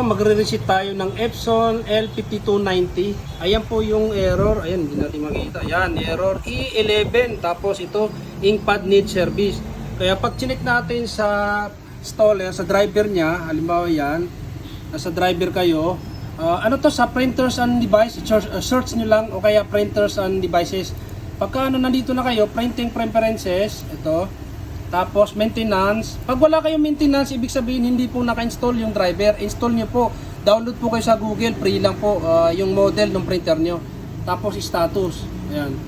Magre-reset tayo ng Epson L5290. Ayan po yung error. Ayan, hindi natin makita. Ayan, error E11. Tapos ito, ink pad need service. Kaya pag chinek natin sa installer, sa driver niya, halimbawa yan, nasa driver kayo, ano to sa printers and device, search nyo lang o kaya printers and devices. Pagka nandito na kayo, printing preferences, ito. Tapos maintenance. Pag wala kayong maintenance, ibig sabihin hindi po naka-install yung driver. Install nyo po. Download po kayo sa Google. Free lang po yung model ng printer nyo. Tapos status. Ayan.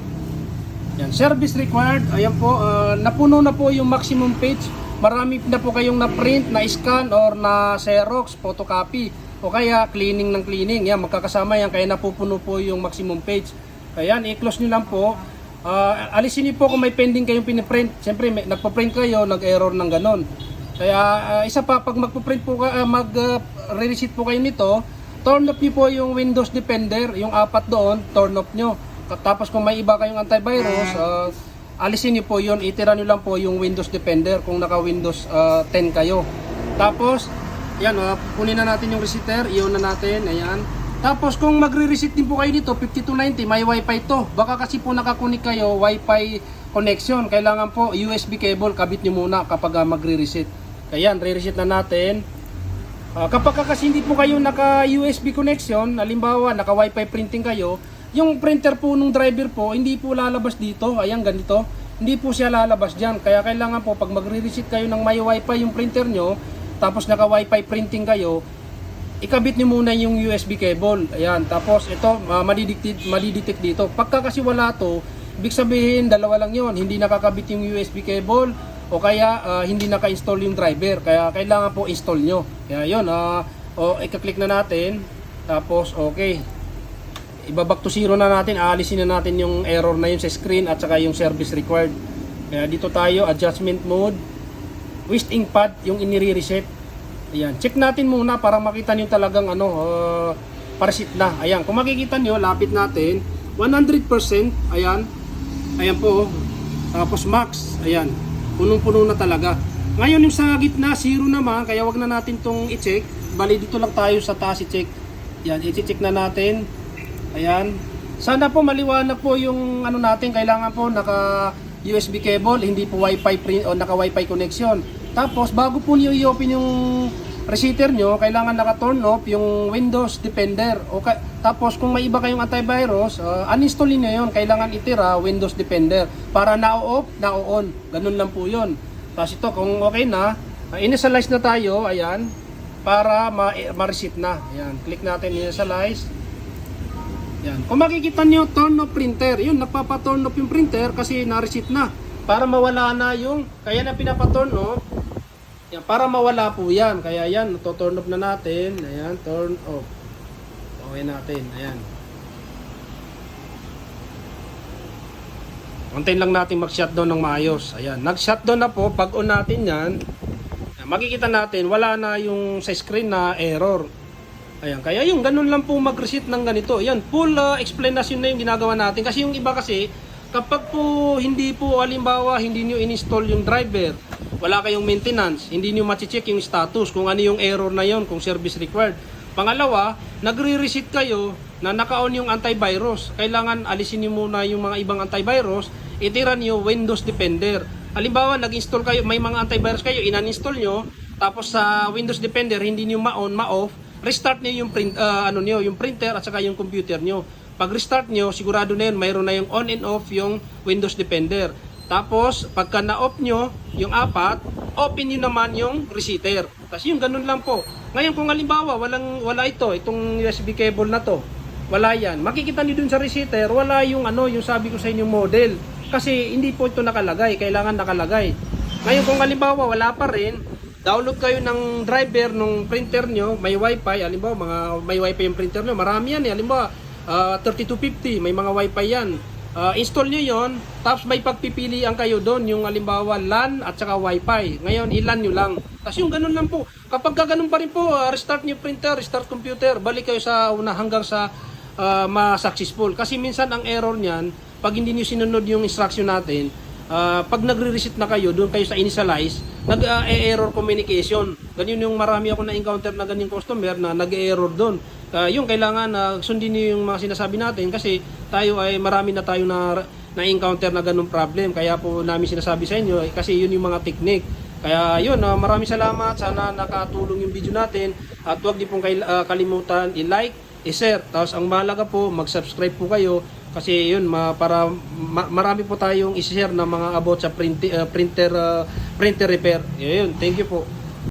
Ayan. Service required. Ayan po. Napuno na po yung maximum page. Marami na po kayong na-print, na-scan, or na-xerox, photocopy. O kaya cleaning ng cleaning. Yan. Magkakasama yan. Kaya napupuno po yung maximum page. Kaya i-close nyo lang po. Alisin niyo po kung may pending kayong piniprint. Siyempre nagpo-print kayo, nag-error ng ganon. Kaya isa pa, pag magpo-print po mag-reset po kayo nito, turn off niyo po yung Windows Defender, yung apat doon, turn off niyo. Tapos kung may iba kayong antivirus, alisin niyo po yun, itira niyo lang po yung Windows Defender kung naka Windows 10 kayo. Tapos yan, kunin na natin yung resetter, iyon na natin, ayan. Tapos kung magre-reset din po kayo dito, 5290, may wifi to. Baka kasi po nakakunik kayo, wifi connection. Kailangan po USB cable, kabit nyo muna kapag magre-reset. Kaya re-reset na natin. Kapag kasi hindi po kayo naka USB connection, halimbawa naka wifi printing kayo, yung printer po nung driver po, hindi po lalabas dito. Ayan, ganito. Hindi po siya lalabas dyan. Kaya kailangan po, pag magre-reset kayo ng may wifi yung printer nyo, tapos naka wifi printing kayo, ikabit niyo muna yung USB cable. Ayan, tapos ito madidetect dito. Pagka kasi wala to, ibig sabihin dalawa lang 'yon, hindi nakakabit yung USB cable o kaya hindi naka-install yung driver. Kaya kailangan po install nyo. Kaya 'yon, i-click na natin. Tapos okay. Iba-back to zero na natin, aalisin na natin yung error na yun sa screen at saka yung service required. Kaya dito tayo, adjustment mode, waste ink pad, yung inire-reset. Ayan, check natin muna para makita niyo talagang parasit na. Ayan, kung makikita niyo, lapit natin 100%. Ayan. Ayan po. Tapos max. Ayan. Punong-puno na talaga. Ngayon yung sa gitna, zero naman, kaya wag na natin tong i-check. Bali dito lang tayo sa taas i-check. Ayan, i-check na natin. Ayan. Sana po maliwanag po yung ano natin, kailangan po naka USB cable, hindi po Wi-Fi print o naka Wi-Fi connection. Tapos bago po niyo i-open yung resetter nyo, kailangan naka-turn off yung Windows Defender. Tapos kung may iba kayong antivirus, uninstall niyo yun. Kailangan itira Windows Defender para na-off, na-on. Ganun lang po yun. Tapos ito, kung okay na, initialize na tayo, ayan, para ma-reset na. Ayan, click natin initialize. Ayan. Kung makikita nyo, turn off printer. Yun, nagpapa-turn off yung printer kasi na-reset na. Para mawala na yung, kaya na pinapa-turn off. Yan, para mawala po yan. Kaya yan, to-turn off na natin. Ayan, turn off. Okay natin. Ayan. Antayin lang natin mag-shutdown ng maayos. Ayan, nag-shutdown na po. Pag on natin yan, makikita natin, wala na yung sa screen na error. Ayan, kaya yung ganun lang po mag-reset ng ganito. Ayan, full explanation na yung ginagawa natin. Kasi yung iba kasi, kapag po hindi po, halimbawa, hindi nyo in-install yung driver, wala kayong maintenance, hindi nyo ma-check yung status, kung ano yung error na yon, kung service required. Pangalawa, nagre-reset kayo na naka-on yung antivirus. Kailangan alisin nyo muna yung mga ibang antivirus, itira nyo Windows Defender. Halimbawa, nag-install kayo, may mga antivirus kayo, in-uninstall nyo, tapos sa Windows Defender, hindi nyo ma-on, ma-off, restart nyo yung, yung printer at saka yung computer nyo. Pag restart nyo, sigurado na yun, mayroon na yung on and off yung Windows Defender. Tapos, pagka na-off nyo yung apat, open nyo naman yung resetter. Tapos yung ganun lang po. Ngayon kung halimbawa, wala itong USB cable na to, wala yan. Makikita nyo dun sa resetter, wala yung yung sabi ko sa inyo model. Kasi hindi po ito nakalagay, kailangan nakalagay. Ngayon kung halimbawa, wala pa rin, download kayo ng driver ng printer nyo, may wifi, halimbawa, may wifi yung printer nyo, marami yan halimbawa, 3250, may mga wifi yan. Install nyo yon, tapos may pagpipilian kayo doon, yung halimbawa LAN at saka wifi. Ngayon, ilan nyo lang. Tapos yung ganun lang po. Kapag ganun pa rin po, restart nyo printer, restart computer, balik kayo sa una hanggang sa ma-successful. Kasi minsan ang error niyan, pag hindi nyo sinunod yung instruction natin, pag nagre-reset na kayo, doon kayo sa initialize, nag-error communication. Ganyan yung marami ako na-encounter na ganyang customer na nag-error doon. Yung kailangan na sundin niyo yung mga sinasabi natin kasi tayo ay marami na tayo na-encounter na ganung problem. Kaya po namin sinasabi sa inyo kasi yun yung mga technique. Kaya yun, maraming salamat. Sana nakatulong yung video natin. At huwag din pong kalimutan i-like, i-share. Tapos ang mahalaga po, mag-subscribe po kayo. Kasi yun, para marami po tayong i-share na mga about sa printer repair. Yun, thank you po.